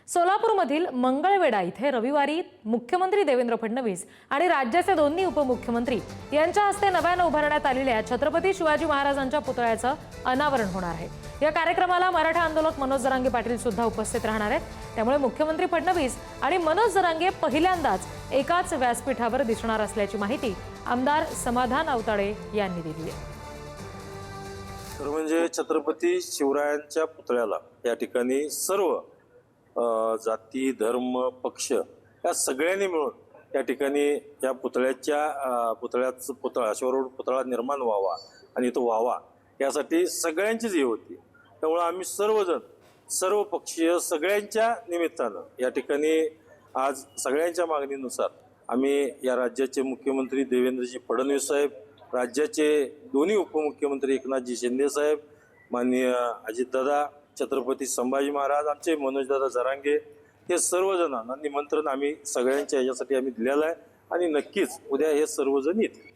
सोलापूरमधील मंगळवेढा इथे रविवारी मुख्यमंत्री देवेंद्र फडणवीस आणि राज्याचे दोन्ही उपमुख्यमंत्री यांच्या हस्ते नव्याने उभारण्यात आलेल्या छत्रपती शिवाजी महाराजांच्या पुतळ्याचं अनावरण होणार आहे। या कार्यक्रमाला मराठा आंदोलक मनोज जरांगे पाटील सुद्धा उपस्थित राहणार आहेत। त्यामुळे मुख्यमंत्री फडणवीस आणि मनोज जरांगे पहिल्यांदाच एकाच व्यासपीठावर दिसणार असल्याची माहिती आमदार समाधान आवताडे यांनी दिली आहे। तर म्हणजे छत्रपती शिवरायांच्या पुतळ्याला या ठिकाणी सर्व जाती धर्म पक्ष या सगळ्यांनी मिळून या ठिकाणी या पुतळ्याचं पुतळा शिवरोड पुतळा निर्माण व्हावा आणि तो व्हावा यासाठी सगळ्यांचीच हे होती। त्यामुळे आम्ही सर्वजण सर्व पक्षीय सगळ्यांच्या निमित्तानं या ठिकाणी आज सगळ्यांच्या मागणीनुसार आम्ही या राज्याचे मुख्यमंत्री देवेंद्रजी फडणवीस साहेब, राज्याचे दोन्ही उपमुख्यमंत्री एकनाथजी शिंदे साहेब, माननीय अजितदादा, छत्रपती संभाजी महाराज, आमचे मनोजदादा जरांगे, हे सर्वजणांना निमंत्रण आम्ही सगळ्यांच्या याच्यासाठी आम्ही दिलेलं आहे आणि नक्कीच उद्या हे सर्वजण येतील।